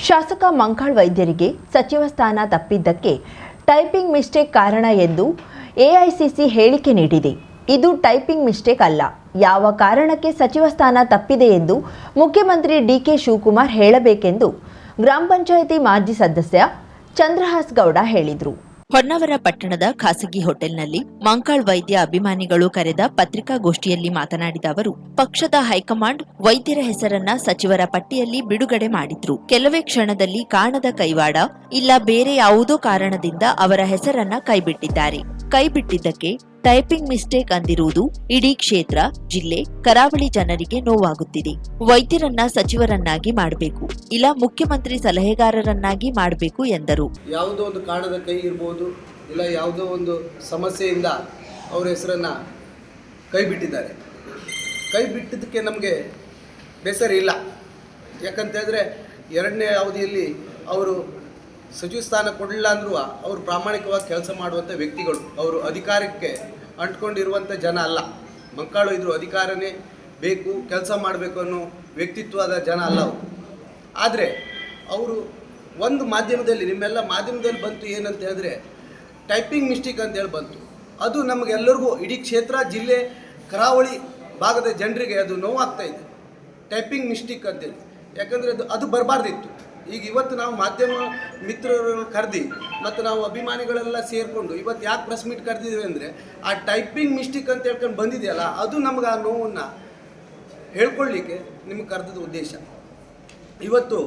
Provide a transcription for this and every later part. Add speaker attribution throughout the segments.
Speaker 1: ಶಾಸಕ ಮಂಕಾಳ್ ವೈದ್ಯರಿಗೆ ಸಚಿವ ಸ್ಥಾನ ತಪ್ಪಿದ್ದಕ್ಕೆ ಟೈಪಿಂಗ್ ಮಿಸ್ಟೇಕ್ ಕಾರಣ ಎಂದು ಎಐಸಿಸಿ ಹೇಳಿಕೆ ನೀಡಿದೆ. ಇದು ಟೈಪಿಂಗ್ ಮಿಸ್ಟೇಕ್ ಅಲ್ಲ. ಯಾವ ಕಾರಣಕ್ಕೆ ಸಚಿವ ಸ್ಥಾನ ತಪ್ಪಿದೆ ಎಂದು ಮುಖ್ಯಮಂತ್ರಿ ಡಿಕೆ ಶಿವಕುಮಾರ್ ಹೇಳಬೇಕೆಂದು ಗ್ರಾಮ ಪಂಚಾಯಿತಿ ಮಾಜಿ ಸದಸ್ಯ ಚಂದ್ರಹಾಸ್ ಗೌಡ ಹೇಳಿದರು. ಹೊನ್ನಾವರ ಪಟ್ಟಣದ ಖಾಸಗಿ ಹೋಟೆಲ್ನಲ್ಲಿ ಮಂಕಾಳ್ ವೈದ್ಯ ಅಭಿಮಾನಿಗಳು ಕರೆದ ಪತ್ರಿಕಾಗೋಷ್ಠಿಯಲ್ಲಿ ಮಾತನಾಡಿದ ಅವರು, ಪಕ್ಷದ ಹೈಕಮಾಂಡ್ ವೈದ್ಯರ ಹೆಸರನ್ನ ಸಚಿವರ ಪಟ್ಟಿಯಲ್ಲಿ ಬಿಡುಗಡೆ ಮಾಡಿದ್ರು. ಕೆಲವೇ ಕ್ಷಣದಲ್ಲಿ ಕಾಣದ ಕೈವಾಡ ಇಲ್ಲ ಬೇರೆ ಯಾವುದೋ ಕಾರಣದಿಂದ ಅವರ ಹೆಸರನ್ನ ಕೈಬಿಟ್ಟಿದ್ದಾರೆ. ಕೈಬಿಟ್ಟಿದ್ದಕ್ಕೆ ಟೈಪಿಂಗ್ ಮಿಸ್ಟೇಕ್ ಅಂದಿರುವುದು ಇಡೀ ಕ್ಷೇತ್ರ, ಜಿಲ್ಲೆ, ಕರಾವಳಿ ಜನರಿಗೆ ನೋವಾಗುತ್ತಿದೆ. ವೈದ್ಯರನ್ನ ಸಚಿವರನ್ನಾಗಿ ಮಾಡಬೇಕು, ಇಲ್ಲ ಮುಖ್ಯಮಂತ್ರಿ ಸಲಹೆಗಾರರನ್ನಾಗಿ ಮಾಡಬೇಕು ಎಂದರು.
Speaker 2: ಯಾವುದೋ ಒಂದು ಕಾರಣದ ಕೈ ಇರ್ಬೋದು, ಇಲ್ಲ ಯಾವುದೋ ಒಂದು ಸಮಸ್ಯೆಯಿಂದ ಅವರ ಹೆಸರನ್ನು ಕೈ ಬಿಟ್ಟಿದ್ದಾರೆ. ಕೈ ಬಿಟ್ಟಿದ್ದಕ್ಕೆ ನಮಗೆ ಬೇಸರ ಇಲ್ಲ. ಯಾಕಂತೇಳಿದ್ರೆ ಎರಡನೇ ಅವಧಿಯಲ್ಲಿ ಅವರು ಸಚಿವ ಸ್ಥಾನ ಕೊಡಲಿಲ್ಲ ಅಂದರೂ ಅವರು ಪ್ರಾಮಾಣಿಕವಾಗಿ ಕೆಲಸ ಮಾಡುವಂಥ ವ್ಯಕ್ತಿಗಳು. ಅವರು ಅಧಿಕಾರಕ್ಕೆ ಅಂಟ್ಕೊಂಡಿರುವಂಥ ಜನ ಅಲ್ಲ. ಮಂಕಾಳು ಇದ್ರು ಅಧಿಕಾರನೇ ಬೇಕು, ಕೆಲಸ ಮಾಡಬೇಕು ಅನ್ನೋ ವ್ಯಕ್ತಿತ್ವದ ಜನ ಅಲ್ಲ ಅವರು. ಆದರೆ ಅವರು ಒಂದು ಮಾಧ್ಯಮದಲ್ಲಿ, ನಿಮ್ಮೆಲ್ಲ ಮಾಧ್ಯಮದಲ್ಲಿ ಬಂತು ಏನಂತ ಹೇಳಿದ್ರೆ ಟೈಪಿಂಗ್ ಮಿಸ್ಟೇಕ್ ಅಂತೇಳಿ ಬಂತು. ಅದು ನಮಗೆಲ್ಲರಿಗೂ, ಇಡೀ ಕ್ಷೇತ್ರ, ಜಿಲ್ಲೆ, ಕರಾವಳಿ ಭಾಗದ ಜನರಿಗೆ ಅದು ನೋವಾಗ್ತಾ ಇದೆ, ಟೈಪಿಂಗ್ ಮಿಸ್ಟೇಕ್ ಅಂತೇಳಿ. ಯಾಕಂದರೆ ಅದು ಬರಬಾರ್ದಿತ್ತು. ಈಗ ಇವತ್ತು ನಾವು ಮಾಧ್ಯಮ ಮಿತ್ರರನ್ನು ಕರೆದು ಮತ್ತು ನಾವು ಅಭಿಮಾನಿಗಳೆಲ್ಲ ಸೇರಿಕೊಂಡು ಇವತ್ತು ಯಾಕೆ ಪ್ರೆಸ್ ಮೀಟ್ ಕರೆದಿದ್ದೀವಿ ಅಂದರೆ ಆ ಟೈಪಿಂಗ್ ಮಿಸ್ಟೇಕ್ ಅಂತ ಹೇಳ್ಕೊಂಡು ಬಂದಿದೆಯಲ್ಲ, ಅದು ನಮಗೆ ಆ ನೋವನ್ನು ಹೇಳ್ಕೊಳ್ಳಿಕ್ಕೆ ನಿಮಗೆ ಕರೆದದ ಉದ್ದೇಶ. ಇವತ್ತು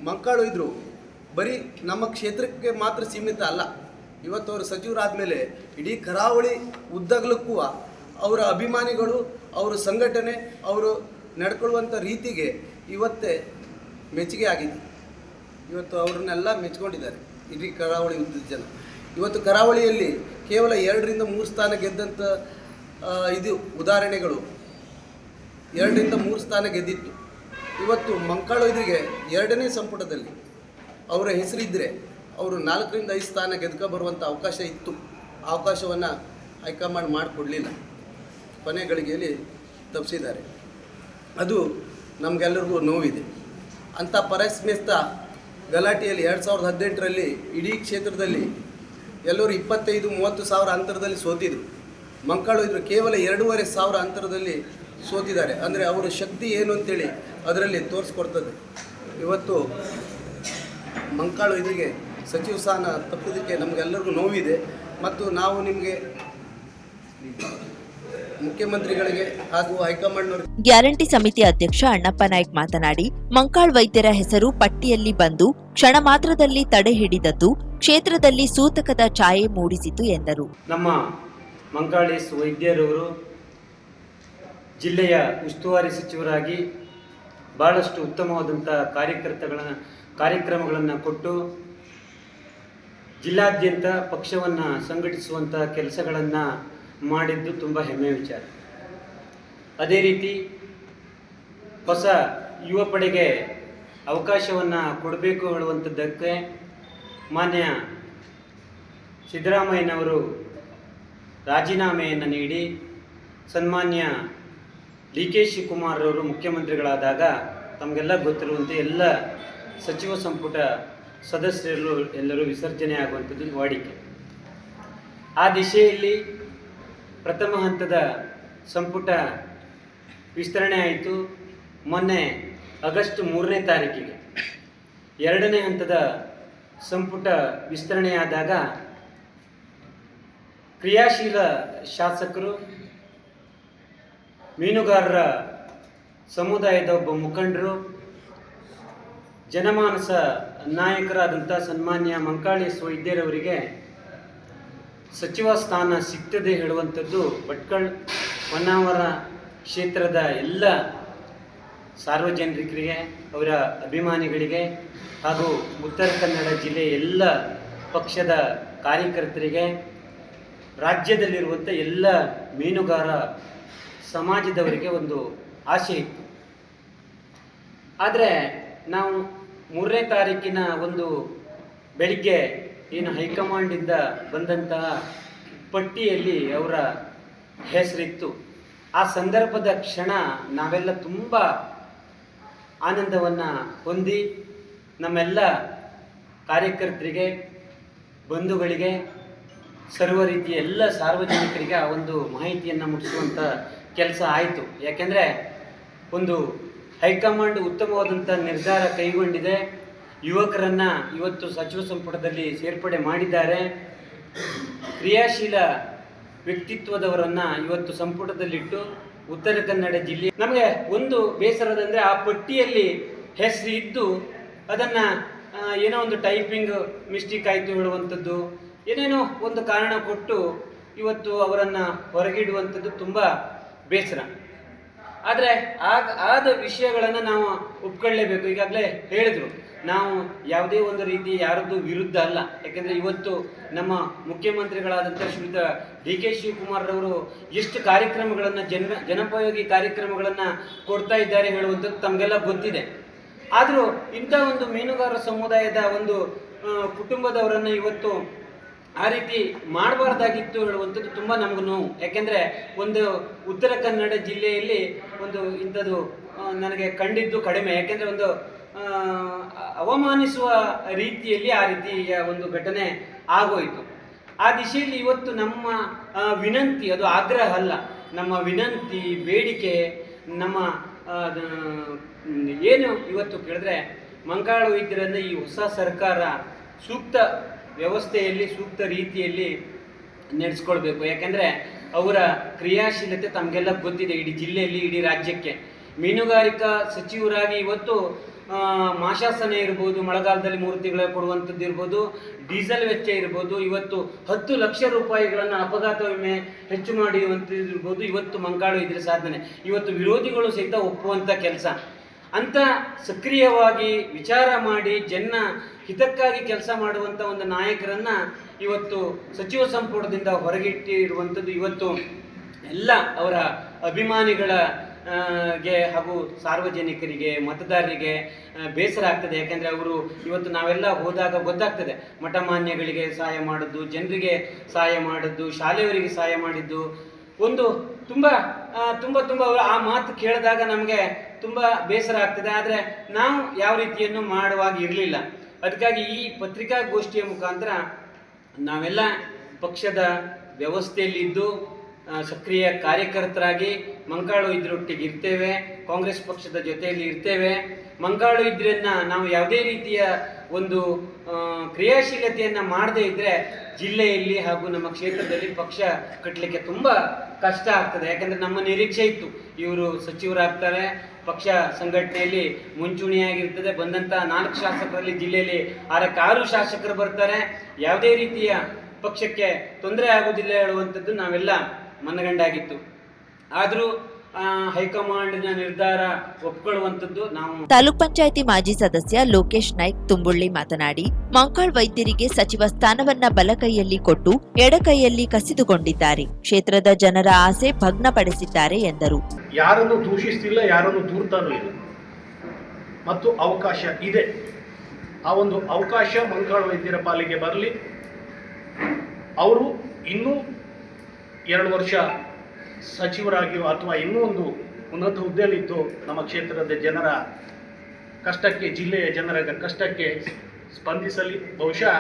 Speaker 2: ಮಂಕಾಳು ಇದ್ದರು ಬರೀ ನಮ್ಮ ಕ್ಷೇತ್ರಕ್ಕೆ ಮಾತ್ರ ಸೀಮಿತ ಅಲ್ಲ. ಇವತ್ತು ಅವರು ಸಚಿವರಾದ ಮೇಲೆ ಇಡೀ ಕರಾವಳಿ ಉದ್ದಗಲಕ್ಕೂ ಅವರ ಅಭಿಮಾನಿಗಳು, ಅವರ ಸಂಘಟನೆ, ಅವರು ನಡ್ಕೊಳ್ಳುವಂಥ ರೀತಿಗೆ ಇವತ್ತೇ ಮೆಚ್ಚುಗೆ ಆಗಿದೆ. ಇವತ್ತು ಅವ್ರನ್ನೆಲ್ಲ ಮೆಚ್ಕೊಂಡಿದ್ದಾರೆ ಇಡೀ ಕರಾವಳಿ ಉದ್ದದ ಜನ. ಇವತ್ತು ಕರಾವಳಿಯಲ್ಲಿ ಕೇವಲ 2ರಿಂದ 3 ಸ್ಥಾನ ಗೆದ್ದಂಥ ಇದು ಉದಾಹರಣೆಗಳು, 2ರಿಂದ 3 ಸ್ಥಾನ ಗೆದ್ದಿತ್ತು. ಇವತ್ತು ಮಂಕಾಳು ಇದರಿಗೆ 2ನೇ ಸಂಪುಟದಲ್ಲಿ ಅವರ ಹೆಸರಿದ್ದರೆ ಅವರು 4ರಿಂದ 5 ಸ್ಥಾನ ಗೆದ್ಕೊ ಬರುವಂಥ ಅವಕಾಶ ಇತ್ತು. ಆ ಅವಕಾಶವನ್ನು ಹೈಕಮಾಂಡ್ ಮಾಡಿಕೊಡಲಿಲ್ಲ, ಕೊನೆ ಗಳಿಗೆಯಲ್ಲಿ ತಪ್ಪಿಸಿದ್ದಾರೆ. ಅದು ನಮಗೆಲ್ಲರಿಗೂ ನೋವಿದೆ. ಅಂಥ ಪರಸ್ಮೆಸ್ತ ಗಲಾಟೆಯಲ್ಲಿ 2018ರಲ್ಲಿ ಇಡೀ ಕ್ಷೇತ್ರದಲ್ಲಿ ಎಲ್ಲರೂ 25-30 ಸಾವಿರ ಅಂತರದಲ್ಲಿ ಸೋತಿದ್ರು. ಮಂಕಾಳು ಇದ್ರು ಕೇವಲ 2,500 ಅಂತರದಲ್ಲಿ ಸೋತಿದ್ದಾರೆ. ಅಂದರೆ ಅವರ ಶಕ್ತಿ ಏನು ಅಂತೇಳಿ ಅದರಲ್ಲಿ ತೋರಿಸ್ಕೊಡ್ತದೆ. ಇವತ್ತು ಮಂಕಾಳು ಇದರಿಗೆ ಸಚಿವ ಸ್ಥಾನ ತಪ್ಪಿದ್ದಕ್ಕೆ ನಮಗೆಲ್ಲರಿಗೂ ನೋವಿದೆ. ಮತ್ತು ನಾವು ನಿಮಗೆ ಮುಖ್ಯಮಂತ್ರಿಗಳಿಗೆ ಹಾಗೂ ಹೈಕಮಾಂಡ್ನವರಿಗೆ.
Speaker 1: ಗ್ಯಾರಂಟಿ ಸಮಿತಿ ಅಧ್ಯಕ್ಷ ಅಣ್ಣಪ್ಪ ನಾಯ್ಕ್ ಮಾತನಾಡಿ, ಮಂಕಾಳ್ ವೈದ್ಯರ ಹೆಸರು ಪಟ್ಟಿಯಲ್ಲಿ ಬಂದು ಕ್ಷಣ ಮಾತ್ರದಲ್ಲಿ ತಡೆ ಹಿಡಿದದ್ದು ಕ್ಷೇತ್ರದಲ್ಲಿ ಸೂತಕದ ಛಾಯೆ ಮೂಡಿಸಿತು ಎಂದರು.
Speaker 3: ನಮ್ಮ ಮಂಕಾಳೇಶ್ ವೈದ್ಯರವರು ಜಿಲ್ಲೆಯ ಉಸ್ತುವಾರಿ ಸಚಿವರಾಗಿ ಬಹಳಷ್ಟು ಉತ್ತಮವಾದಂಥ ಕಾರ್ಯಕ್ರಮಗಳನ್ನು ಕೊಟ್ಟು ಜಿಲ್ಲಾದ್ಯಂತ ಪಕ್ಷವನ್ನು ಸಂಘಟಿಸುವಂಥ ಕೆಲಸಗಳನ್ನು ಮಾಡಿದ್ದು ತುಂಬ ಹೆಮ್ಮೆಯ ವಿಚಾರ. ಅದೇ ರೀತಿ ಹೊಸ ಯುವ ಪಡೆಗೆ ಅವಕಾಶವನ್ನು ಕೊಡಬೇಕು ಹೇಳುವಂಥದ್ದಕ್ಕೆ ಮಾನ್ಯ ಸಿದ್ದರಾಮಯ್ಯನವರು ರಾಜೀನಾಮೆಯನ್ನು ನೀಡಿ ಸನ್ಮಾನ್ಯ ಡಿ ಕೆ ಶಿವಕುಮಾರ್ ಅವರು ಮುಖ್ಯಮಂತ್ರಿಗಳಾದಾಗ ತಮಗೆಲ್ಲ ಗೊತ್ತಿರುವಂತೆ ಎಲ್ಲ ಸಚಿವ ಸಂಪುಟ ಸದಸ್ಯರು ಎಲ್ಲರೂ ವಿಸರ್ಜನೆ ಆಗುವಂಥದ್ದು ವಾಡಿಕೆ. ಆ ದಿಶೆಯಲ್ಲಿ ಪ್ರಥಮ ಹಂತದ ಸಂಪುಟ ವಿಸ್ತರಣೆ ಆಯಿತು. ಮೊನ್ನೆ ಆಗಸ್ಟ್ 3ನೇ ತಾರೀಕಿಗೆ 2ನೇ ಹಂತದ ಸಂಪುಟ ವಿಸ್ತರಣೆಯಾದಾಗ ಕ್ರಿಯಾಶೀಲ ಶಾಸಕರು, ಮೀನುಗಾರರ ಸಮುದಾಯದ ಒಬ್ಬ ಮುಖಂಡರು, ಜನಮಾನಸ ನಾಯಕರಾದಂಥ ಸನ್ಮಾನ್ಯ ಮಂಕಾಳೇಶ್ ವೈದ್ಯರವರಿಗೆ ಸಚಿವ ಸ್ಥಾನ ಸಿಗ್ತದೆ ಹೇಳುವಂಥದ್ದು ಭಟ್ಕಳ ಹೊನ್ನಾವರ ಕ್ಷೇತ್ರದ ಎಲ್ಲ ಸಾರ್ವಜನಿಕರಿಗೆ, ಅವರ ಅಭಿಮಾನಿಗಳಿಗೆ ಹಾಗೂ ಉತ್ತರ ಕನ್ನಡ ಜಿಲ್ಲೆಯ ಎಲ್ಲ ಪಕ್ಷದ ಕಾರ್ಯಕರ್ತರಿಗೆ, ರಾಜ್ಯದಲ್ಲಿರುವಂಥ ಎಲ್ಲ ಮೀನುಗಾರ ಸಮಾಜದವರಿಗೆ ಒಂದು ಆಸೆ ಇತ್ತು. ಆದರೆ ನಾವು 3ನೇ ತಾರೀಕಿನ ಒಂದು ಬೆಳಿಗ್ಗೆ ಏನು ಹೈಕಮಾಂಡಿಂದ ಬಂದಂತಹ ಪಟ್ಟಿಯಲ್ಲಿ ಅವರ ಹೆಸರಿತ್ತು. ಆ ಸಂದರ್ಭದ ಕ್ಷಣ ನಾವೆಲ್ಲ ತುಂಬ ಆನಂದವನ್ನು ಹೊಂದಿ ನಮ್ಮೆಲ್ಲ ಕಾರ್ಯಕರ್ತರಿಗೆ, ಬಂಧುಗಳಿಗೆ, ಸರ್ವ ರೀತಿಯ ಎಲ್ಲ ಸಾರ್ವಜನಿಕರಿಗೆ ಆ ಒಂದು ಮಾಹಿತಿಯನ್ನು ಮುಟ್ಟಿಸುವಂಥ ಕೆಲಸ ಆಯಿತು. ಯಾಕೆಂದರೆ ಒಂದು ಹೈಕಮಾಂಡ್ ಉತ್ತಮವಾದಂಥ ನಿರ್ಧಾರ ಕೈಗೊಂಡಿದೆ. ಯುವಕರನ್ನು ಇವತ್ತು ಸಚಿವ ಸಂಪುಟದಲ್ಲಿ ಸೇರ್ಪಡೆ ಮಾಡಿದ್ದಾರೆ. ಕ್ರಿಯಾಶೀಲ ವ್ಯಕ್ತಿತ್ವದವರನ್ನು ಇವತ್ತು ಸಂಪುಟದಲ್ಲಿಟ್ಟು ಉತ್ತರ ಕನ್ನಡ ಜಿಲ್ಲೆ, ನಮಗೆ ಒಂದು ಬೇಸರದಂದರೆ ಆ ಪಟ್ಟಿಯಲ್ಲಿ ಹೆಸರು ಇದ್ದು ಅದನ್ನು ಏನೋ ಒಂದು ಟೈಪಿಂಗ್ ಮಿಸ್ಟೇಕ್ ಆಯಿತು ಹೇಳುವಂಥದ್ದು, ಏನೇನೋ ಒಂದು ಕಾರಣ ಕೊಟ್ಟು ಇವತ್ತು ಅವರನ್ನು ಹೊರಗಿಡುವಂಥದ್ದು ತುಂಬ ಬೇಸರ. ಆದರೆ ಆದ ವಿಷಯಗಳನ್ನು ನಾವು ಒಪ್ಕೊಳ್ಳೇಬೇಕು. ಈಗಾಗಲೇ ಹೇಳಿದರು, ನಾವು ಯಾವುದೇ ಒಂದು ರೀತಿ ಯಾರದ್ದು ವಿರುದ್ಧ ಅಲ್ಲ. ಯಾಕೆಂದರೆ ಇವತ್ತು ನಮ್ಮ ಮುಖ್ಯಮಂತ್ರಿಗಳಾದಂಥ ಶ್ರೀಯುತ ಡಿ ಕೆ ಶಿವಕುಮಾರ್ರವರು ಎಷ್ಟು ಕಾರ್ಯಕ್ರಮಗಳನ್ನು ಜನೋಪಯೋಗಿ ಕಾರ್ಯಕ್ರಮಗಳನ್ನು ಕೊಡ್ತಾ ಇದ್ದಾರೆ ಹೇಳುವಂಥದ್ದು ತಮಗೆಲ್ಲ ಗೊತ್ತಿದೆ. ಆದರೂ ಇಂಥ ಒಂದು ಮೀನುಗಾರ ಸಮುದಾಯದ ಒಂದು ಕುಟುಂಬದವರನ್ನು ಇವತ್ತು ಆ ರೀತಿ ಮಾಡಬಾರ್ದಾಗಿತ್ತು ಹೇಳುವಂಥದ್ದು ತುಂಬ ನಮಗೂ ನೋವು. ಯಾಕೆಂದರೆ ಒಂದು ಉತ್ತರ ಕನ್ನಡ ಜಿಲ್ಲೆಯಲ್ಲಿ ಒಂದು ಇಂಥದ್ದು ನನಗೆ ಕಂಡಿದ್ದು ಕಡಿಮೆ. ಯಾಕೆಂದರೆ ಒಂದು ಅವಮಾನಿಸುವ ರೀತಿಯಲ್ಲಿ ಆ ರೀತಿಯ ಒಂದು ಘಟನೆ ಆಗೋಯಿತು. ಆ ದಿಶೆಯಲ್ಲಿ ಇವತ್ತು ನಮ್ಮ ವಿನಂತಿ, ಅದು ಆಗ್ರಹ ಅಲ್ಲ, ನಮ್ಮ ವಿನಂತಿ, ಬೇಡಿಕೆ, ನಮ್ಮ ಏನು ಇವತ್ತು ಕೇಳಿದ್ರೆ ಮಂಕಾಳ ವೈದ್ಯರನ್ನು ಈ ಹೊಸ ಸರ್ಕಾರ ಸೂಕ್ತ ವ್ಯವಸ್ಥೆಯಲ್ಲಿ, ಸೂಕ್ತ ರೀತಿಯಲ್ಲಿ ನಡೆಸ್ಕೊಳ್ಬೇಕು. ಯಾಕೆಂದರೆ ಅವರ ಕ್ರಿಯಾಶೀಲತೆ ತಮಗೆಲ್ಲ ಗೊತ್ತಿದೆ, ಇಡೀ ಜಿಲ್ಲೆಯಲ್ಲಿ, ಇಡೀ ರಾಜ್ಯಕ್ಕೆ. ಮೀನುಗಾರಿಕಾ ಸಚಿವರಾಗಿ ಇವತ್ತು ಮಾಶಾಸನ ಇರ್ಬೋದು, ಮಳೆಗಾಲದಲ್ಲಿ 3 ತಿಂಗಳ ಕೊಡುವಂಥದ್ದು ಇರ್ಬೋದು, ಡೀಸೆಲ್ ವೆಚ್ಚ ಇರ್ಬೋದು, ಇವತ್ತು 10 ಲಕ್ಷ ರೂಪಾಯಿಗಳನ್ನು ಅಪಘಾತ ವಿಮೆ ಹೆಚ್ಚು ಮಾಡಿರುವಂಥದ್ದು ಇರ್ಬೋದು. ಇವತ್ತು ಮಂಕಾಳು ಇದ್ರ ಸಾಧನೆ ಇವತ್ತು ವಿರೋಧಿಗಳು ಸಹಿತ ಒಪ್ಪುವಂಥ ಕೆಲಸ. ಅಂತ ಸಕ್ರಿಯವಾಗಿ ವಿಚಾರ ಮಾಡಿ ಜನ ಹಿತಕ್ಕಾಗಿ ಕೆಲಸ ಮಾಡುವಂಥ ಒಂದು ನಾಯಕರನ್ನು ಇವತ್ತು ಸಚಿವ ಸಂಪುಟದಿಂದ ಹೊರಗಿಟ್ಟಿರುವಂಥದ್ದು ಇವತ್ತು ಎಲ್ಲ ಅವರ ಅಭಿಮಾನಿಗಳ ಗೆ ಹಾಗೂ ಸಾರ್ವಜನಿಕರಿಗೆ, ಮತದಾರರಿಗೆ ಬೇಸರ ಆಗ್ತದೆ. ಯಾಕೆಂದರೆ ಅವರು ಇವತ್ತು ನಾವೆಲ್ಲ ಹೋದಾಗ ಗೊತ್ತಾಗ್ತದೆ, ಮಠಮಾನ್ಯಗಳಿಗೆ ಸಹಾಯ ಮಾಡಿದ್ದು, ಜನರಿಗೆ ಸಹಾಯ ಮಾಡಿದ್ದು, ಶಾಲೆಯವರಿಗೆ ಸಹಾಯ ಮಾಡಿದ್ದು, ಒಂದು ತುಂಬ ತುಂಬ ತುಂಬ ಆ ಮಾತು ಕೇಳಿದಾಗ ನಮಗೆ ತುಂಬ ಬೇಸರ ಆಗ್ತದೆ. ಆದರೆ ನಾವು ಯಾವ ರೀತಿಯನ್ನು ಮಾಡುವಾಗ ಇರಲಿಲ್ಲ. ಅದಕ್ಕಾಗಿ ಈ ಪತ್ರಿಕಾಗೋಷ್ಠಿಯ ಮುಖಾಂತರ ನಾವೆಲ್ಲ ಪಕ್ಷದ ವ್ಯವಸ್ಥೆಯಲ್ಲಿದ್ದು ಸಕ್ರಿಯ ಕಾರ್ಯಕರ್ತರಾಗಿ ಮಂಕಾಳು ಇದ್ರೊಟ್ಟಿಗೆ ಇರ್ತೇವೆ, ಕಾಂಗ್ರೆಸ್ ಪಕ್ಷದ ಜೊತೆಯಲ್ಲಿ ಇರ್ತೇವೆ. ಮಂಕಾಳು ಇದ್ರನ್ನ ನಾವು ಯಾವುದೇ ರೀತಿಯ ಒಂದು ಕ್ರಿಯಾಶೀಲತೆಯನ್ನು ಮಾಡದೇ ಇದ್ದರೆ ಜಿಲ್ಲೆಯಲ್ಲಿ ಹಾಗೂ ನಮ್ಮ ಕ್ಷೇತ್ರದಲ್ಲಿ ಪಕ್ಷ ಕಟ್ಟಲಿಕ್ಕೆ ತುಂಬ ಕಷ್ಟ ಆಗ್ತದೆ. ಯಾಕಂದರೆ ನಮ್ಮ ನಿರೀಕ್ಷೆ ಇತ್ತು, ಇವರು ಸಚಿವರಾಗ್ತಾರೆ, ಪಕ್ಷ ಸಂಘಟನೆಯಲ್ಲಿ ಮುಂಚೂಣಿಯಾಗಿರ್ತದೆ, ಬಂದಂಥ 4 ಶಾಸಕರಲ್ಲಿ ಜಿಲ್ಲೆಯಲ್ಲಿ 6 ಶಾಸಕರು ಬರ್ತಾರೆ, ಯಾವುದೇ ರೀತಿಯ ಪಕ್ಷಕ್ಕೆ ತೊಂದರೆ ಆಗುವುದಿಲ್ಲ ಹೇಳುವಂಥದ್ದು ನಾವೆಲ್ಲ ಮನಗಂಡಾಗಿತ್ತು. ಆದರೂ ಹೈಕಮಾಂಡ್ನ ನಿರ್ಧಾರ ಒಪ್ಕೊಳ್ಳುವಂಥದ್ದು ನಾವು.
Speaker 1: ತಾಲೂಕ್ ಪಂಚಾಯಿತಿ ಮಾಜಿ ಸದಸ್ಯ ಲೋಕೇಶ್ ನಾಯ್ಕ್ ತುಂಬುಳ್ಳಿ ಮಾತನಾಡಿ, ಮಂಕಾಳ್ ವೈದ್ಯರಿಗೆ ಸಚಿವ ಸ್ಥಾನವನ್ನ ಬಲಕೈಯಲ್ಲಿ ಕೊಟ್ಟು ಎಡಕೈಯಲ್ಲಿ ಕಸಿದುಕೊಂಡಿದ್ದಾರೆ. ಕ್ಷೇತ್ರದ ಜನರ ಆಸೆ ಭಗ್ನಪಡಿಸಿದ್ದಾರೆ ಎಂದರು.
Speaker 4: ಯಾರನ್ನು ದೂಷಿಸ್ತಿಲ್ಲ, ಯಾರನ್ನು ದೂರ್ತಾನೂ ಇಲ್ಲ, ಮತ್ತು ಅವಕಾಶ ಇದೆ. ಆ ಒಂದು ಅವಕಾಶ ಮಂಕಾಳ್ ವೈದ್ಯರ ಪಾಲಿಗೆ ಬರಲಿ. ಅವರು ಇನ್ನೂ 2 ವರ್ಷ ಸಚಿವರಾಗಿಯೋ ಅಥವಾ ಇನ್ನೂ ಒಂದು ಉನ್ನತ ಹುದ್ದೆಯಲ್ಲಿದ್ದು ನಮ್ಮ ಕ್ಷೇತ್ರದ ಜನರ ಕಷ್ಟಕ್ಕೆ, ಜಿಲ್ಲೆಯ ಜನರ ಕಷ್ಟಕ್ಕೆ ಸ್ಪಂದಿಸಲಿ. ಬಹುಶಃ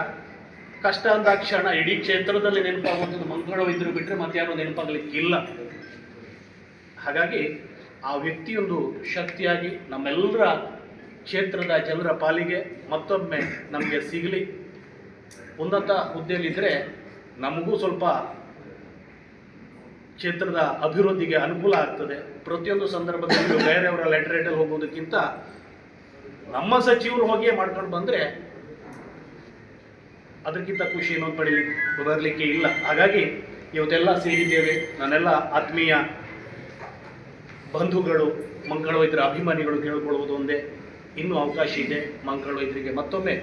Speaker 4: ಕಷ್ಟ ಅಂದಾಕ್ಷಣ ಇಡೀ ಕ್ಷೇತ್ರದಲ್ಲಿ ನೆನಪಾಗುವಂಥದ್ದು ಮಂಕಾಳ ವೈದ್ಯರು ಬಿಟ್ಟರೆ ಮತ್ತೆ ಯಾರು ನೆನಪಾಗಲಿಕ್ಕಿಲ್ಲ. ಹಾಗಾಗಿ ಆ ವ್ಯಕ್ತಿಯೊಂದು ಶಕ್ತಿಯಾಗಿ ನಮ್ಮೆಲ್ಲರ ಕ್ಷೇತ್ರದ ಜನರ ಪಾಲಿಗೆ ಮತ್ತೊಮ್ಮೆ ನಮಗೆ ಸಿಗಲಿ. ಉನ್ನತ ಹುದ್ದೆಯಲ್ಲಿದ್ದರೆ ನಮಗೂ ಸ್ವಲ್ಪ ಕ್ಷೇತ್ರದ ಅಭಿವೃದ್ಧಿಗೆ ಅನುಕೂಲ ಆಗ್ತದೆ. ಪ್ರತಿಯೊಂದು ಸಂದರ್ಭದಲ್ಲಿ ಬೇರೆಯವರ ಲೆಟರೇಟಲ್ಲಿ ಹೋಗೋದಕ್ಕಿಂತ ನಮ್ಮ ಸಚಿವರು ಹೋಗಿಯೇ ಮಾಡ್ಕೊಂಡು ಬಂದರೆ ಅದಕ್ಕಿಂತ ಖುಷಿ ಇನ್ನೊಂದು ಬರಲಿಕ್ಕೆ ಇಲ್ಲ. ಹಾಗಾಗಿ ಇವತ್ತೆಲ್ಲ ಸೇರಿದ್ದೇವೆ. ನನ್ನೆಲ್ಲ ಆತ್ಮೀಯ ಬಂಧುಗಳು, ಮಂಕಾಳ ವೈದ್ಯರ ಅಭಿಮಾನಿಗಳು ಕೇಳ್ಕೊಳ್ಳುವುದು ಒಂದೇ, ಇನ್ನೂ ಅವಕಾಶ ಇದೆ ಮಂಕಾಳ ವೈದ್ಯರಿಗೆ ಮತ್ತೊಮ್ಮೆ.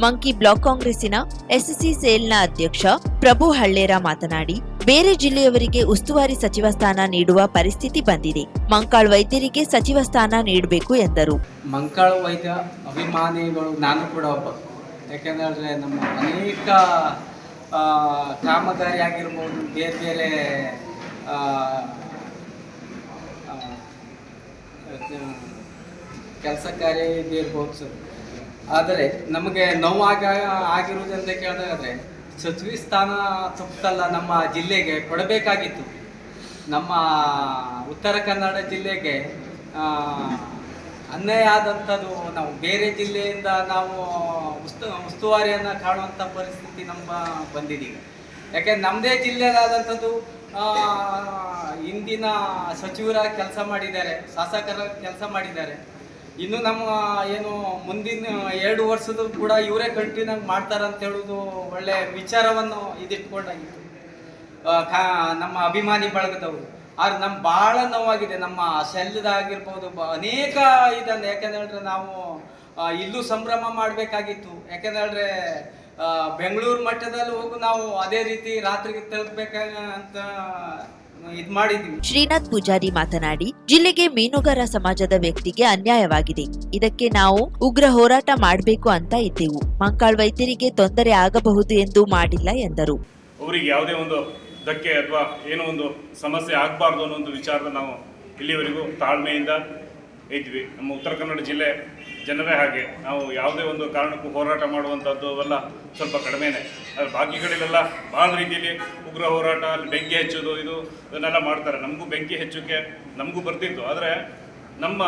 Speaker 1: ಮಂಕಿ ಬ್ಲಾಕ್ ಕಾಂಗ್ರೆಸ್ಸಿನ ಎಸ್ಸಿ ಸೇಲ್ನ ಅಧ್ಯಕ್ಷ ಪ್ರಭು ಹಳ್ಳೇರ ಮಾತನಾಡಿ, ಬೇರೆ ಜಿಲ್ಲೆಯವರಿಗೆ ಉಸ್ತುವಾರಿ ಸಚಿವ ಸ್ಥಾನ ನೀಡುವ ಪರಿಸ್ಥಿತಿ ಬಂದಿದೆ. ಮಂಕಾಳ್ ವೈದ್ಯರಿಗೆ ಸಚಿವ ಸ್ಥಾನ ನೀಡಬೇಕು ಎಂದರು.
Speaker 5: ಮಂಕಾಳ ವೈದ್ಯ ಅಭಿಮಾನಿಗಳು ನಾನು ಕೂಡ ಒಬ್ಬ. ಯಾಕೆಂದರೆ ನಮ್ಮ ಅನೇಕ ಕಾಮಗಾರಿ ಆಗಿರ್ಬೋದು, ಬೇರೆ ಬೇರೆ ಕೆಲಸ ಕಾರ್ಯ ಇರ್ಬೋದು ಸರ್. ಆದರೆ ನಮಗೆ ಆಗಿರುವುದಂತ ಕೇಳಿದ್ರೆ ಸಚಿವ ಸ್ಥಾನ ತಪ್ಪಲ್ಲ ನಮ್ಮ ಜಿಲ್ಲೆಗೆ ಕೊಡಬೇಕಾಗಿತ್ತು. ನಮ್ಮ ಉತ್ತರ ಕನ್ನಡ ಜಿಲ್ಲೆಗೆ ಅನ್ಯಾಯ ಆದಂಥದ್ದು. ನಾವು ಬೇರೆ ಜಿಲ್ಲೆಯಿಂದ ನಾವು ಉಸ್ತುವಾರಿಯನ್ನು ಕಾಣುವಂಥ ಪರಿಸ್ಥಿತಿ ಬಂದಿದ್ದೀವಿ. ಯಾಕೆಂದ್ರೆ ನಮ್ಮದೇ ಜಿಲ್ಲೆಯಾದಂಥದ್ದು ಇಂದಿನ ಸಚಿವರ ಕೆಲಸ ಮಾಡಿದ್ದಾರೆ, ಶಾಸಕರ ಕೆಲಸ ಮಾಡಿದ್ದಾರೆ. ಇನ್ನು ನಮ್ಮ ಏನು ಮುಂದಿನ 2 ವರ್ಷದ ಕೂಡ ಇವರೇ ಕಂಟಿನ್ಯೂ ಮಾಡ್ತಾರಂತ ಹೇಳೋದು ಒಳ್ಳೆ ವಿಚಾರವನ್ನು ಇದಿಟ್ಕೊಂಡಾಗಿತ್ತು ನಮ್ಮ ಅಭಿಮಾನಿ ಬಳಗದವರು. ಆದ್ರೆ ನಮ್ಗೆ ಭಾಳ ನೋವಾಗಿದೆ. ನಮ್ಮ ಶೆಲ್ದಾಗಿರ್ಬೋದು ಅನೇಕ ಇದನ್ನು ಯಾಕೆಂದ್ರೆ ನಾವು ಇಲ್ಲೂ ಸಂಭ್ರಮ ಮಾಡಬೇಕಾಗಿತ್ತು. ಯಾಕೆಂದ್ರೆ ಬೆಂಗಳೂರು ಮಟ್ಟದಲ್ಲಿ ಹೋಗಿ ನಾವು ಅದೇ ರೀತಿ ರಾತ್ರಿಗೆ ತಲುಪಬೇಕಂತ ಇದು ಮಾಡಿದ್ವಿ.
Speaker 1: ಶ್ರೀನಾಥ್ ಪೂಜಾರಿ ಮಾತನಾಡಿ, ಜಿಲ್ಲೆಗೆ ಮೀನುಗಾರ ಸಮಾಜದ ವ್ಯಕ್ತಿಗೆ ಅನ್ಯಾಯವಾಗಿದೆ. ಇದಕ್ಕೆ ನಾವು ಉಗ್ರ ಹೋರಾಟ ಮಾಡಬೇಕು ಅಂತ ಇದ್ದೆವು. ಮಂಕಾಳ್ ವೈದ್ಯರಿಗೆ ತೊಂದರೆ ಆಗಬಹುದು ಎಂದು ಮಾಡಿಲ್ಲ ಎಂದರು.
Speaker 6: ಅವರಿಗೆ ಯಾವುದೇ ಒಂದು ಧಕ್ಕೆ ಅಥವಾ ಏನೋ ಒಂದು ಸಮಸ್ಯೆ ಆಗಬಾರ್ದು ಅನ್ನೋ ಒಂದು ವಿಚಾರದ ನಾವು ಇಲ್ಲಿವರೆಗೂ ತಾಳ್ಮೆಯಿಂದ ಇದ್ವಿ. ನಮ್ಮ ಉತ್ತರ ಕನ್ನಡ ಜಿಲ್ಲೆ ಜನರೇ ಹಾಗೆ, ನಾವು ಯಾವುದೇ ಒಂದು ಕಾರಣಕ್ಕೂ ಹೋರಾಟ ಮಾಡುವಂಥದ್ದು ಅವೆಲ್ಲ ಸ್ವಲ್ಪ ಕಡಿಮೆನೇ. ಆದರೆ ಬಾಕಿ ಕಡೆಯಲ್ಲೆಲ್ಲ ಭಾಳ ರೀತಿಯಲ್ಲಿ ಉಗ್ರ ಹೋರಾಟ, ಅಲ್ಲಿ ಬೆಂಕಿ ಹಚ್ಚೋದು ಇದನ್ನೆಲ್ಲ ಮಾಡ್ತಾರೆ. ನಮಗೂ ಬೆಂಕಿ ಹೆಚ್ಚೋಕ್ಕೆ ನಮಗೂ ಬರ್ತಿತ್ತು. ಆದರೆ ನಮ್ಮ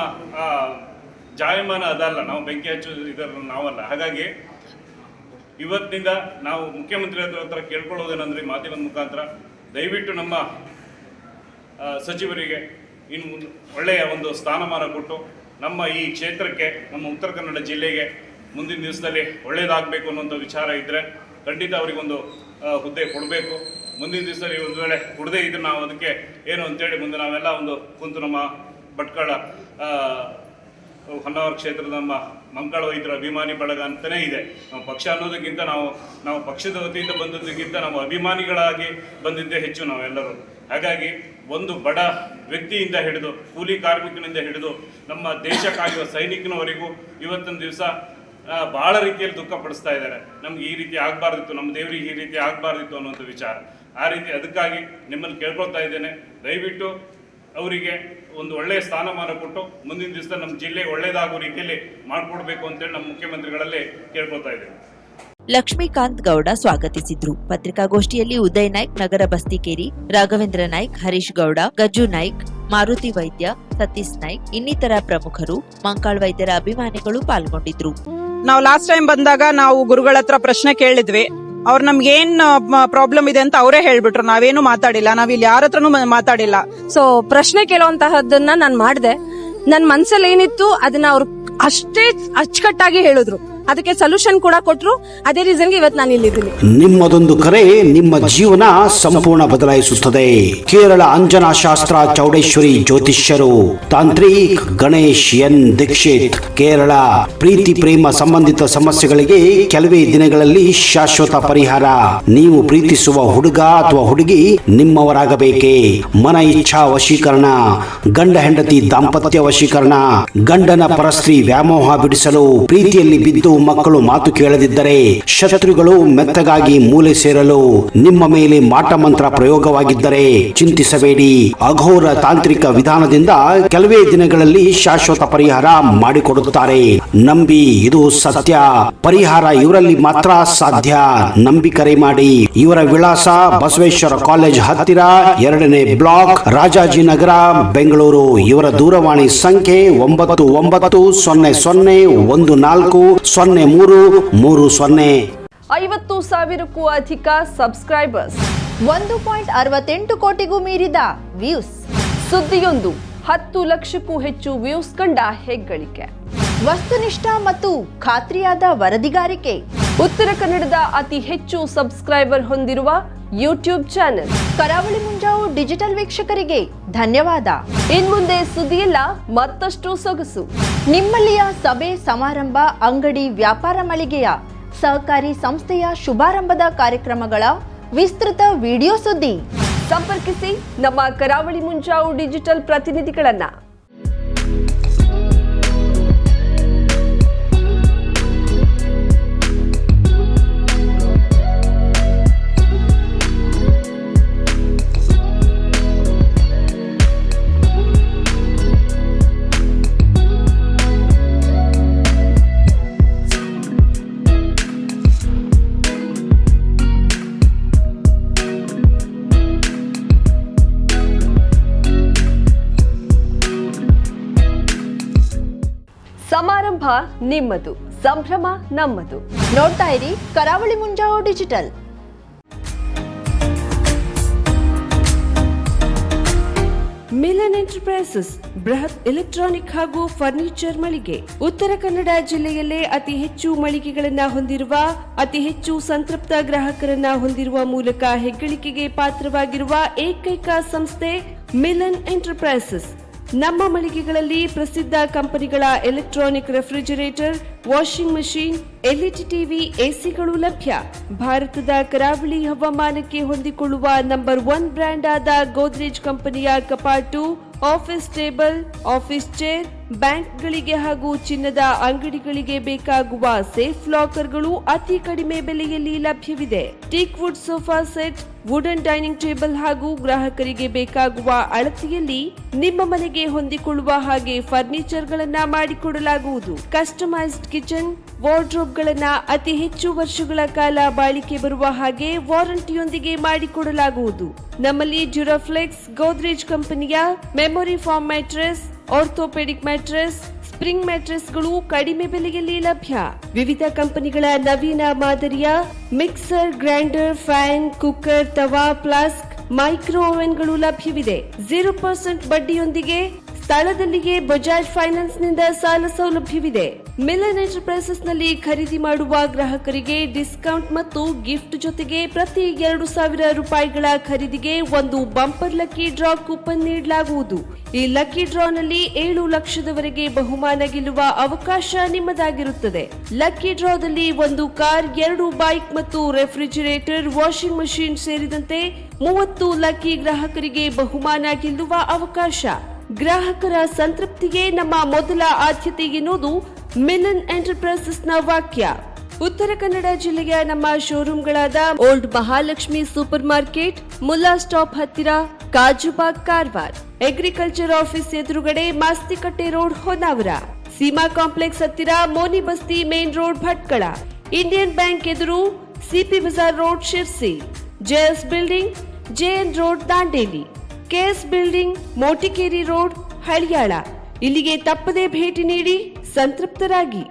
Speaker 6: ಜಾಯಮಾನ ಅದಲ್ಲ, ನಾವು ಬೆಂಕಿ ಹಚ್ಚೋದು ಇದರ ನಾವಲ್ಲ. ಹಾಗಾಗಿ ಇವತ್ತಿನಿಂದ ನಾವು ಮುಖ್ಯಮಂತ್ರಿ ಹತ್ರ ಕೇಳ್ಕೊಳ್ಳೋದೇನೆಂದರೆ ಮಾಧ್ಯಮದ ಮುಖಾಂತರ ದಯವಿಟ್ಟು ನಮ್ಮ ಸಚಿವರಿಗೆ ಇನ್ನು ಒಳ್ಳೆಯ ಒಂದು ಸ್ಥಾನಮಾನ ಕೊಟ್ಟು ನಮ್ಮ ಈ ಕ್ಷೇತ್ರಕ್ಕೆ, ನಮ್ಮ ಉತ್ತರ ಕನ್ನಡ ಜಿಲ್ಲೆಗೆ ಮುಂದಿನ ದಿವಸದಲ್ಲಿ ಒಳ್ಳೆಯದಾಗಬೇಕು ಅನ್ನೋಂಥ ವಿಚಾರ ಇದ್ದರೆ ಖಂಡಿತ ಅವರಿಗೊಂದು ಹುದ್ದೆ ಕೊಡಬೇಕು. ಮುಂದಿನ ದಿವಸದಲ್ಲಿ ಒಂದು ವೇಳೆ ಕೊಡದೇ ಇದ್ದರೆ ನಾವು ಅದಕ್ಕೆ ಏನು ಅಂತೇಳಿ ಮುಂದೆ ನಾವೆಲ್ಲ ಒಂದು ಕುಂತು ನಮ್ಮ ಭಟ್ಕಳ ಹೊನ್ನಾವರ ಕ್ಷೇತ್ರದ ನಮ್ಮ ಮಂಕಾಳ ವೈದ್ಯರ ಅಭಿಮಾನಿ ಬಳಗ ಅಂತಲೇ ಇದೆ. ನಾವು ಪಕ್ಷ ಅನ್ನೋದಕ್ಕಿಂತ ನಾವು ಪಕ್ಷದ ವತಿಯಿಂದ ಬಂದದ್ದಕ್ಕಿಂತ ನಾವು ಅಭಿಮಾನಿಗಳಾಗಿ ಬಂದಿದ್ದೇ ಹೆಚ್ಚು ನಾವೆಲ್ಲರೂ. ಹಾಗಾಗಿ ಒಂದು ಬಡ ವ್ಯಕ್ತಿಯಿಂದ ಹಿಡಿದು ಕೂಲಿ ಕಾರ್ಮಿಕನಿಂದ ಹಿಡಿದು ನಮ್ಮ ದೇಶ ಕಾಯುವ ಸೈನಿಕನವರೆಗೂ ಇವತ್ತಿನ ದಿವಸ ಭಾಳ ರೀತಿಯಲ್ಲಿ ದುಃಖ ಪಡಿಸ್ತಾ ಇದ್ದಾರೆ. ನಮ್ಗೆ ಈ ರೀತಿ ಆಗಬಾರ್ದಿತ್ತು, ನಮ್ಮ ದೇವರಿಗೆ ಈ ರೀತಿ ಆಗಬಾರ್ದಿತ್ತು ಅನ್ನೋಂಥ ವಿಚಾರ. ಆ ರೀತಿ ಅದಕ್ಕಾಗಿ ನಿಮ್ಮನ್ನು ಕೇಳ್ಕೊಳ್ತಾ ಇದ್ದೇನೆ, ದಯವಿಟ್ಟು ಅವರಿಗೆ ಒಂದು ಒಳ್ಳೆಯ ಸ್ಥಾನಮಾನ ಕೊಟ್ಟು ಮುಂದಿನ ದಿವಸ ನಮ್ಮ ಜಿಲ್ಲೆಗೆ ಒಳ್ಳೆಯದಾಗುವ ರೀತಿಯಲ್ಲಿ ಮಾಡಿಕೊಡ್ಬೇಕು ಅಂತೇಳಿ ನಮ್ಮ ಮುಖ್ಯಮಂತ್ರಿಗಳಲ್ಲಿ ಕೇಳ್ಕೊಳ್ತಾ ಇದ್ದೇವೆ.
Speaker 1: ಲಕ್ಷ್ಮೀಕಾಂತ್ ಗೌಡ ಸ್ವಾಗತಿಸಿದ್ರು. ಪತ್ರಿಕಾಗೋಷ್ಠಿಯಲ್ಲಿ ಉದಯ್ ನಾಯ್ಕ್, ನಗರ ಬಸ್ತಿಕೇರಿ, ರಾಘವೇಂದ್ರ ನಾಯ್ಕ್, ಹರೀಶ್ ಗೌಡ, ಗಜ್ಜು ನಾಯ್ಕ್, ಮಾರುತಿ ವೈದ್ಯ, ಸತೀಶ್ ನಾಯ್ಕ್ ಇನ್ನಿತರ ಪ್ರಮುಖರು, ಮಂಕಾಳ್ ವೈದ್ಯರ ಅಭಿಮಾನಿಗಳು ಪಾಲ್ಗೊಂಡಿದ್ರು.
Speaker 7: ನಾವು ಲಾಸ್ಟ್ ಟೈಮ್ ಬಂದಾಗ ನಾವು ಗುರುಗಳ ಹತ್ರ ಪ್ರಶ್ನೆ ಕೇಳಿದ್ವಿ. ಅವ್ರು ನಮ್ಗೆ ಏನ್ ಪ್ರಾಬ್ಲಮ್ ಇದೆ ಅಂತ ಅವರೇ ಹೇಳ್ಬಿಟ್ರು. ನಾವೇನು ಮಾತಾಡಿಲ್ಲ, ನಾವಿಲ್ಲಿ ಯಾರ ಹತ್ರನೂ ಮಾತಾಡಿಲ್ಲ.
Speaker 8: ಸೊ ಪ್ರಶ್ನೆ ಕೇಳುವಂತಹದ್ದನ್ನ ನಾನು ಮಾಡಿದೆ. ನನ್ ಮನ್ಸಲ್ಲಿ ಏನಿತ್ತು ಅದನ್ನ ಅವ್ರು ಅಷ್ಟೇ ಅಚ್ಚುಕಟ್ಟಾಗಿ ಹೇಳಿದ್ರು. ಅದಕ್ಕೆ ಸೊಲ್ಯೂಷನ್ ಕೂಡ ಕೊಟ್ರು. ಅದೇ ರೀಸನ್ಗೆ ಇವತ್ತು ನಾನು ಇಲ್ಲಿದ್ದೀನಿ.
Speaker 9: ನಿಮ್ಮದೊಂದು ಕರೆ ನಿಮ್ಮ ಜೀವನ ಸಂಪೂರ್ಣ ಬದಲಾಯಿಸುತ್ತದೆ. ಕೇರಳ ಅಂಜನಾ ಶಾಸ್ತ್ರ ಚೌಡೇಶ್ವರಿ ಜ್ಯೋತಿಷ್ಯರು, ತಾಂತ್ರಿಕ್ ಗಣೇಶ್ ಎನ್ ದೀಕ್ಷಿತ್, ಕೇರಳ. ಪ್ರೀತಿ ಪ್ರೇಮ ಸಂಬಂಧಿತ ಸಮಸ್ಯೆಗಳಿಗೆ ಕೆಲವೇ ದಿನಗಳಲ್ಲಿ ಶಾಶ್ವತ ಪರಿಹಾರ. ನೀವು ಪ್ರೀತಿಸುವ ಹುಡುಗ ಅಥವಾ ಹುಡುಗಿ ನಿಮ್ಮವರಾಗಬೇಕೇ? ಮನ ಇಚ್ಛಾ ವಶೀಕರಣ, ಗಂಡ ಹೆಂಡತಿ ದಾಂಪತ್ಯ ವಶೀಕರಣ, ಗಂಡನ ಪರಸ್ತ್ರೀ ವ್ಯಾಮೋಹ ಬಿಡಿಸಲು, ಪ್ರೀತಿಯಲ್ಲಿ ಬಿದ್ದು ಮಕ್ಕಳು ಮಾತು ಕೇಳದಿದ್ದರೆ, ಶತ್ರುಗಳು ಮೆತ್ತಗಾಗಿ ಮೂಲೆ ಸೇರಲು, ನಿಮ್ಮ ಮೇಲೆ ಮಾಟ ಮಂತ್ರ ಪ್ರಯೋಗವಾಗಿದ್ದರೆ ಚಿಂತಿಸಬೇಡಿ. ಅಘೋರ ತಾಂತ್ರಿಕ ವಿಧಾನದಿಂದ ಕೆಲವೇ ದಿನಗಳಲ್ಲಿ ಶಾಶ್ವತ ಪರಿಹಾರ ಮಾಡಿಕೊಡುತ್ತಾರೆ. ನಂಬಿ, ಇದು ಸತ್ಯ. ಪರಿಹಾರ ಇವರಲ್ಲಿ ಮಾತ್ರ ಸಾಧ್ಯ. ನಂಬಿ ಕರೆ ಮಾಡಿ. ಇವರ ವಿಳಾಸ ಬಸವೇಶ್ವರ ಕಾಲೇಜ್ ಹತ್ತಿರ, 2ನೇ ಬ್ಲಾಕ್, ರಾಜಾಜಿನಗರ, ಬೆಂಗಳೂರು. ಇವರ ದೂರವಾಣಿ ಸಂಖ್ಯೆ 9900140330.
Speaker 10: 50,000ಕ್ಕೂ ಅಧಿಕ ಸಬ್ಸ್ಕ್ರೈಬರ್ಸ್,
Speaker 1: 1.68 ಕೋಟಿಗೂ ಮೀರಿದ ವ್ಯೂಸ್.
Speaker 10: ಸುದ್ದಿಯೊಂದು 10 ಲಕ್ಷಕ್ಕೂ ಹೆಚ್ಚು ವ್ಯೂಸ್ ಕಂಡ ಹೆಗ್ಗಳಿಕೆ.
Speaker 1: ವಸ್ತುನಿಷ್ಠ ಮತ್ತು ಖಾತ್ರಿಯಾದ ವರದಿಗಾರಿಕೆ.
Speaker 10: ಉತ್ತರ ಕನ್ನಡದ ಅತಿ ಹೆಚ್ಚು ಸಬ್ಸ್ಕ್ರೈಬರ್ ಹೊಂದಿರುವ ಯೂಟ್ಯೂಬ್ ಚಾನೆಲ್
Speaker 1: ಕರಾವಳಿ ಮುಂಜಾವು ಡಿಜಿಟಲ್ ವೀಕ್ಷಕರಿಗೆ ಧನ್ಯವಾದ.
Speaker 10: ಇನ್ಮುಂದೆ ಸುದ್ದಿಯಲ್ಲ ಮತ್ತಷ್ಟು ಸೊಗಸು.
Speaker 1: ನಿಮ್ಮಲ್ಲಿಯ ಸಭೆ ಸಮಾರಂಭ, ಅಂಗಡಿ ವ್ಯಾಪಾರ ಮಳಿಗೆಯ, ಸಹಕಾರಿ ಸಂಸ್ಥೆಯ ಶುಭಾರಂಭದ ಕಾರ್ಯಕ್ರಮಗಳ ವಿಸ್ತೃತ ವಿಡಿಯೋ ಸುದ್ದಿ.
Speaker 10: ಸಂಪರ್ಕಿಸಿ ನಮ್ಮ ಕರಾವಳಿ ಮುಂಜಾವು ಡಿಜಿಟಲ್ ಪ್ರತಿನಿಧಿಗಳನ್ನ. ನಿಮ್ಮದು, ಸಂಭ್ರಮ ನಮ್ಮದು.
Speaker 1: ನೋಡ್ತಾ ಇರಿ ಕರಾವಳಿ ಮುಂಜಾವು ಡಿಜಿಟಲ್.
Speaker 11: ಮಿಲನ್ ಎಂಟರ್ಪ್ರೈಸಸ್ ಬೃಹತ್ ಎಲೆಕ್ಟ್ರಾನಿಕ್ ಹಾಗೂ ಫರ್ನಿಚರ್ ಮಳಿಗೆ. ಉತ್ತರ ಕನ್ನಡ ಜಿಲ್ಲೆಯಲ್ಲೇ ಅತಿ ಹೆಚ್ಚು ಮಳಿಗೆಗಳನ್ನ ಹೊಂದಿರುವ, ಅತಿ ಹೆಚ್ಚು ಸಂತೃಪ್ತ ಗ್ರಾಹಕರನ್ನ ಹೊಂದಿರುವ ಮೂಲಕ ಹೆಗ್ಗಳಿಕೆಗೆ ಪಾತ್ರವಾಗಿರುವ ಏಕೈಕ ಸಂಸ್ಥೆ ಮಿಲನ್ ಎಂಟರ್ಪ್ರೈಸಸ್. ನಮ್ಮ ಮಳಿಗೆಗಳಲ್ಲಿ ಪ್ರಸಿದ್ಧ ಕಂಪನಿಗಳ electronic refrigerator, washing machine, LED TV, ಎಸಿಗಳು ಲಭ್ಯ. ಭಾರತದ ಕರಾವಳಿ ಹವಾಮಾನಕ್ಕೆ ಹೊಂದಿಕೊಳ್ಳುವ ನಂಬರ್ 1 ಬ್ರ್ಯಾಂಡ್ ಆದ ಗೋದ್ರೇಜ್ ಕಂಪನಿಯ ಕಪಾಟು, ಆಫೀಸ್ ಟೇಬಲ್, ಆಫೀಸ್ ಚೇರ್, ಬ್ಯಾಂಕ್ಗಳಿಗೆ ಹಾಗೂ ಚಿನ್ನದ ಅಂಗಡಿಗಳಿಗೆ ಬೇಕಾಗುವ ಸೇಫ್ ಲಾಕರ್ಗಳು ಅತಿ ಕಡಿಮೆ ಬೆಲೆಯಲ್ಲಿ ಲಭ್ಯವಿದೆ. Teak wood sofa set, wooden dining table ಹಾಗೂ ಗ್ರಾಹಕರಿಗೆ ಬೇಕಾಗುವ ಅಳತೆಯಲ್ಲಿ ನಿಮ್ಮ ಮನೆಗೆ ಹೊಂದಿಕೊಳ್ಳುವ ಹಾಗೆ ಫರ್ನಿಚರ್ ಗಳನ್ನ ಮಾಡಿಕೊಡಲಾಗುವುದು. ಕಸ್ಟಮೈಸ್ಡ್ ಕಿಚನ್, ವಾರ್ಡ್ರೋಬ್ ಗಳನ್ನ ಅತಿ ಹೆಚ್ಚು ವರ್ಷಗಳ ಕಾಲ ಬಾಳಿಕೆ ಬರುವ ಹಾಗೆ ವಾರಂಟಿಯೊಂದಿಗೆ ಮಾಡಿಕೊಡಲಾಗುವುದು. ನಮ್ಮಲ್ಲಿ ಡ್ಯೂರಾಫ್ಲೆಕ್ಸ್, ಗೋದ್ರೇಜ್ ಕಂಪನಿಯ memory foam mattress, orthopaedic mattress, spring ಮ್ಯಾಟ್ರೆಸ್ಗಳು ಕಡಿಮೆ ಬೆಲೆಯಲ್ಲಿ ಲಭ್ಯ. ವಿವಿಧ ಕಂಪನಿಗಳ ನವೀನ ಮಾದರಿಯ ಮಿಕ್ಸರ್, ಗ್ರೈಂಡರ್, ಫ್ಯಾನ್, ಕುಕ್ಕರ್, ತವಾ, ಫ್ಲಾಸ್ಕ್, ಮೈಕ್ರೋ ಓವೆನ್ಗಳು ಲಭ್ಯವಿದೆ. 0% ಬಡ್ಡಿಯೊಂದಿಗೆ ಸ್ಥಳದಲ್ಲಿಯೇ ಬಜಾಜ್ ಫೈನಾನ್ಸ್ ನಿಂದ ಸಾಲ ಸೌಲಭ್ಯವಿದೆ. ಮಿಲನ್ ಎಂಟರ್ಪ್ರೈಸಸ್ ನಲ್ಲಿ ಖರೀದಿ ಮಾಡುವ ಗ್ರಾಹಕರಿಗೆ ಡಿಸ್ಕೌಂಟ್ ಮತ್ತು ಗಿಫ್ಟ್ ಜೊತೆಗೆ ಪ್ರತಿ 2,000 ರೂಪಾಯಿಗಳ ಖರೀದಿಗೆ ಒಂದು ಬಂಪರ್ ಲಕ್ಕಿ ಡ್ರಾ ಕೂಪನ್ ನೀಡಲಾಗುವುದು. ಈ ಲಕ್ಕಿ ಡ್ರಾ ನಲ್ಲಿ 7 ಲಕ್ಷದವರೆಗೆ ಬಹುಮಾನ ಗೆಲ್ಲುವ ಅವಕಾಶ ನಿಮ್ಮದಾಗಿರುತ್ತದೆ. ಲಕ್ಕಿ ಡ್ರಾದಲ್ಲಿ 1 ಕಾರ್, 2 ಬೈಕ್ ಮತ್ತು ರೆಫ್ರಿಜರೇಟರ್, ವಾಷಿಂಗ್ ಮಷೀನ್ ಸೇರಿದಂತೆ 30 ಲಕ್ಕಿ ಗ್ರಾಹಕರಿಗೆ ಬಹುಮಾನ ಗೆಲ್ಲುವ ಅವಕಾಶ. ಗ್ರಾಹಕರ ಸಂತೃಪ್ತಿಗೆ ನಮ್ಮ ಮೊದಲ ಆದ್ಯತೆ ಎನ್ನುವುದು ಮಿಲನ್ ಎಂಟರ್ಪ್ರೈಸಸ್ ನ ವಾಕ್ಯ. ಉತ್ತರ ಕನ್ನಡ ಜಿಲ್ಲೆಯ ನಮ್ಮ ಶೋರೂಮ್ಗಳಾದ old Mahalakshmi supermarket, Mulla stop ಹತ್ತಿರ, ಕಾಜುಬಾಗ್, ಕಾರವಾರ, ಅಗ್ರಿಕಲ್ಚರ್ ಆಫೀಸ್ ಎದುರುಗಡೆ, ಮಾಸ್ತಿಕಟ್ಟೆ ರೋಡ್, ಹೊನ್ನಾವರ, ಸೀಮಾ ಕಾಂಪ್ಲೆಕ್ಸ್ ಹತ್ತಿರ, Moni Basti main road, Bhatkal, Indian bank ಎದುರು, CP Bazar road, Sirsi, JS building, JN road, Dandeli, KS building, Motikeri road, Haliyal. ಇಲ್ಲಿಗೆ ತಪ್ಪದೇ ಭೇಟಿ ನೀಡಿ ಸಂತೃಪ್ತರಾಗಿ.